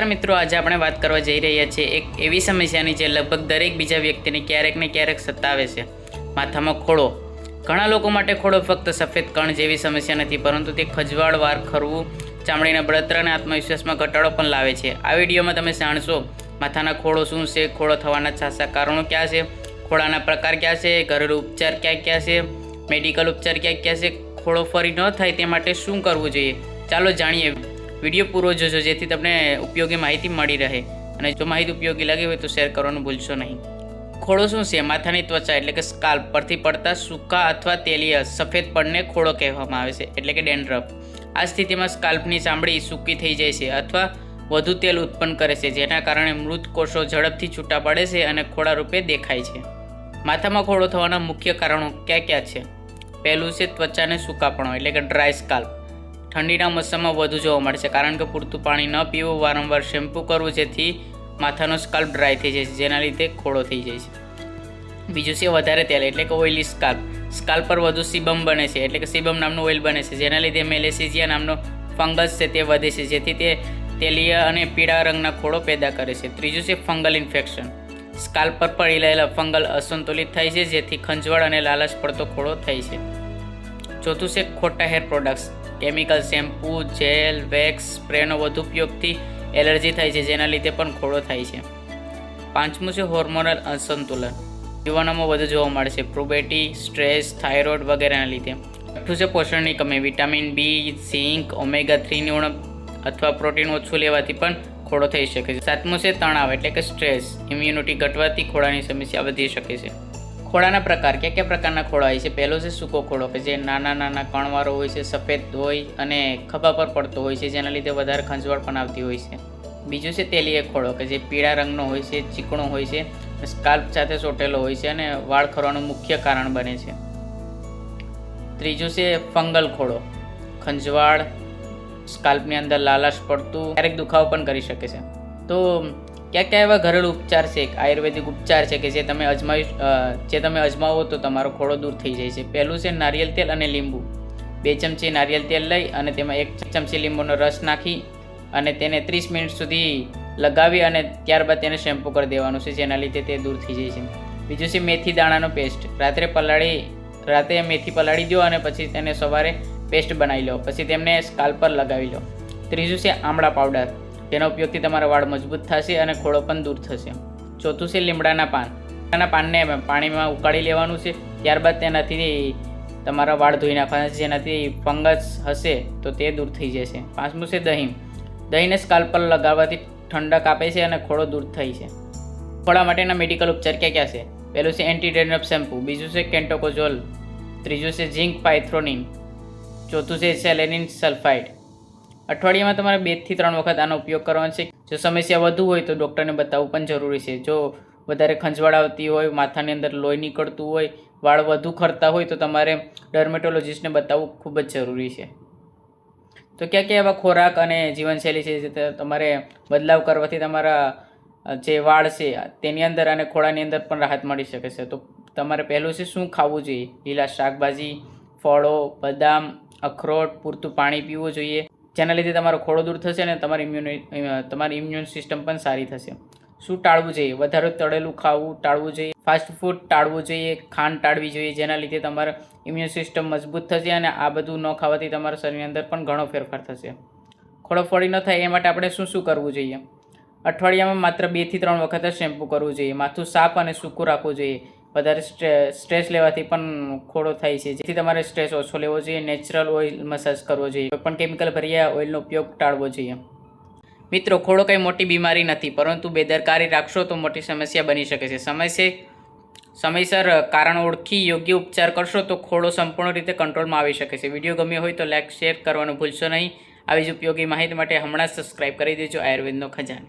મિત્રો, આજે આપણે વાત કરવા જઈ રહ્યા છીએ એક એવી સમસ્યાની જે લગભગ દરેક બીજા વ્યક્તિને ક્યારેક ને ક્યારેક સતાવે છે, માથામાં ખોડો। ઘણા લોકો માટે ખોડો ફક્ત સફેદ કણ જેવી સમસ્યા નથી, પરંતુ તે ખંજવાળ, વાર ખરવું, ચામડીના બળતરા અને આત્મવિશ્વાસમાં ઘટાડો પણ લાવે છે। આ વિડીયોમાં તમે જાણશો માથાના ખોડો શું છે, ખોડો થવાના સાચા કારણો ક્યાં છે, ખોડાના પ્રકાર ક્યાં છે, ઘરેલું ઉપચાર ક્યાં ક્યાં છે, મેડિકલ ઉપચાર ક્યાં ક્યાં છે, ખોડો ફરી ન થાય તે માટે શું કરવું જોઈએ। ચાલો જાણીએ। વિડીયો પૂરો જોજો જેથી તમને ઉપયોગી માહિતી મળી રહે, અને જો માહિતી ઉપયોગી લાગી હોય તો શેર કરવાનું ભૂલશો નહીં। ખોડો શું છે? માથાની ત્વચા એટલે કે સ્કાલ્પ પરથી પડતા સૂકા અથવા તેલીય સફેદ પડને ખોડો કહેવામાં આવે છે, એટલે કે ડેન્ડ્રફ। આ સ્થિતિમાં સ્કાલ્પની ચામડી સૂકી થઈ જાય છે અથવા વધુ તેલ ઉત્પન્ન કરે છે, જેના કારણે મૃત કોષો ઝડપથી છૂટા પડે છે અને ખોડા રૂપે દેખાય છે। માથામાં ખોડો થવાના મુખ્ય કારણો ક્યાં ક્યાં છે? પહેલું છે ત્વચાને સૂકાપણો એટલે કે ડ્રાય સ્કાલ્પ। ઠંડીના મોસમમાં વધુ જોવા મળશે, કારણ કે પૂરતું પાણી ન પીવું, વારંવાર શેમ્પૂ કરવું, જેથી માથાનો સ્કાલ્પ ડ્રાય થઈ જાય છે, જેના લીધે ખોડો થઈ જાય છે। બીજું છે વધારે તેલ એટલે કે ઓઇલી સ્કાલ્પ। સ્કાલ્પ પર વધુ સીબમ બને છે એટલે કે સીબમ નામનું ઓઇલ બને છે, જેના લીધે મેલેસિયા નામનો ફંગસ છે તે વધે છે, જેથી તે તેલીય અને પીળા રંગના ખોડો પેદા કરે છે। ત્રીજું છે ફંગલ ઇન્ફેક્શન। સ્કાલ્પ પર પડી રહેલા ફંગલ અસંતુલિત થાય છે, જેથી ખંજવાળ અને લાલચ પડતો ખોડો થાય છે। ચોથું છે ખોટા hair products, chemical, shampoo, gel, wax, સ્પ્રેનો વધુ ઉપયોગથી એલર્જી થાય છે, જેના લીધે પણ ખોડો થાય છે। પાંચમું છે હોર્મોનલ અસંતુલન, યુવાનોમાં વધુ જોવા મળે છે, પ્યુબર્ટી, સ્ટ્રેસ, થાઇરોઇડ વગેરેના લીધે। છઠ્ઠું છે પોષણની કમી, વિટામિન બી, ઝીંક, ઓમેગા 3ની ઉણપ અથવા પ્રોટીન ઓછું લેવાથી પણ ખોડો થઈ શકે છે। સાતમું છે તણાવ એટલે કે સ્ટ્રેસ, ઇમ્યુનિટી ઘટવાથી ખોડાની સમસ્યા વધી શકે છે। ખોડાના પ્રકાર, કયા કયા પ્રકારના ખોડા હોય છે? પહેલો છે સૂકો ખોડો કે જે નાના નાના કણવાળો હોય છે, સફેદ હોય અને ખભા પર પડતો હોય છે, જેના લીધે વધારે ખંજવાળ પણ આવતી હોય છે। બીજું છે તેલીય ખોડો કે જે પીળા રંગનો હોય છે, ચીકણો હોય છે, સ્કાલ્પ સાથે ચોંટેલો હોય છે અને વાળ ખરવાનું મુખ્ય કારણ બને છે। ત્રીજું છે ફંગલ ખોડો, ખંજવાળ, સ્કાલ્પની અંદર લાલાશ પડતું, ક્યારેક દુખાવો પણ કરી શકે છે। તો ક્યાં ક્યાં એવા ઘરેલું ઉપચાર છે, આયુર્વેદિક ઉપચાર છે કે જે તમે અજમાવો તો તમારો ખોડો દૂર થઈ જાય છે? પહેલું છે નારિયેળ તેલ અને લીંબુ। 2 ચમચી નારિયેળ તેલ લઈ અને તેમાં 1 ચમચી લીંબુનો રસ નાખી અને તેને 30 મિનિટ સુધી લગાવી અને ત્યારબાદ તેને શેમ્પૂ કરી દેવાનું છે, જેના લીધે તે દૂર થઈ જાય છે। બીજું છે મેથી દાણાનો પેસ્ટ। રાતે મેથી પલાળી દો અને પછી તેને સવારે પેસ્ટ બનાવી લો, પછી તેમને સ્કાલ્પ પર લગાવી લો। ત્રીજું છે આમળા પાવડર, તેના ઉપયોગથી તમારા વાળ મજબૂત થશે અને ખોડો પણ દૂર થશે। ચોથું છે લીમડાના પાન। લીમડાના પાનને પાણીમાં ઉકાળી લેવાનું છે, ત્યારબાદ તેનાથી તમારા વાળ ધોઈ નાખવાના છે, જેનાથી ફંગસ હશે તો તે દૂર થઈ જશે। પાંચમું છે દહીં। દહીંને સ્કાલ્પ પર લગાવવાથી ઠંડક આપે છે અને ખોડો દૂર થાય છે। ખોડા માટેના મેડિકલ ઉપચાર ક્યાં ક્યાં છે? પહેલું છે એન્ટી ડેન્ડ્રફ શેમ્પૂ, બીજું છે કેન્ટોકોઝોલ, ત્રીજું છે ઝિંક પાયથ્રોનિન, ચોથું છે સેલેનિન સલ્ફાઇડ। અઠવાડિયામાં તમારે 2 થી 3 વખત આનો ઉપયોગ કરવાનો છે। જો સમસ્યા વધુ હોય તો ડૉક્ટરને બતાવવું પણ જરૂરી છે। જો વધારે ખંજવાળ આવતી હોય, માથાની અંદર લોહી નીકળતું હોય, વાળ વધુ ખરતા હોય તો તમારે ડર્મેટોલોજિસ્ટને બતાવવું ખૂબ જ જરૂરી છે। તો ક્યાં ક્યાં એવા ખોરાક અને જીવનશૈલી છે જે તમારે બદલાવ કરવાથી તમારા જે વાળ છે તેની અંદર અને ખોડાની અંદર પણ રાહત મળી શકે છે? તો તમારે પહેલું છે શું ખાવું જોઈએ? લીલા શાકભાજી, ફળો, બદામ, અખરોટ, પૂરતું પાણી પીવું જોઈએ, જેના લીધે તમારો ખોડો દૂર થશે અને તમારી ઇમ્યુન સિસ્ટમ પણ સારી થશે। શું ટાળવું જોઈએ? વધારે તળેલું ખાવું ટાળવું જોઈએ, ફાસ્ટ ફૂડ ટાળવું જોઈએ, ખાંડ ટાળવી જોઈએ, જેના લીધે તમારા ઇમ્યુન સિસ્ટમ મજબૂત થશે અને આ બધું ન ખાવાથી તમારા શરીરની અંદર પણ ઘણો ફેરફાર થશે। ખોડો ફળી ન થાય એ માટે આપણે શું કરવું જોઈએ? અઠવાડિયામાં માત્ર 2 થી 3 વખત જ શેમ્પૂ કરવું જોઈએ, માથું સાફ અને સૂકું રાખવું જોઈએ, વધારે સ્ટ્રેસ લેવાથી પણ ખોડો થાય છે, જેથી તમારે સ્ટ્રેસ ઓછો લેવો જોઈએ, નેચરલ ઓઇલ મસાજ કરવો જોઈએ, કોઈ પણ કેમિકલ ભર્યા ઓઇલનો ઉપયોગ ટાળવો જોઈએ। મિત્રો, ખોડો કંઈ મોટી બીમારી નથી, પરંતુ બેદરકારી રાખશો તો મોટી સમસ્યા બની શકે છે। સમયસર કારણ ઓળખી યોગ્ય ઉપચાર કરશો તો ખોડો સંપૂર્ણ રીતે કંટ્રોલમાં આવી શકે છે। વિડીયો ગમ્યો હોય તો લાઇક, શેર કરવાનું ભૂલશો નહીં। આવી જ ઉપયોગી માહિતી માટે હમણાં જ સબસ્ક્રાઇબ કરી દેજો આયુર્વેદનો ખજાનો।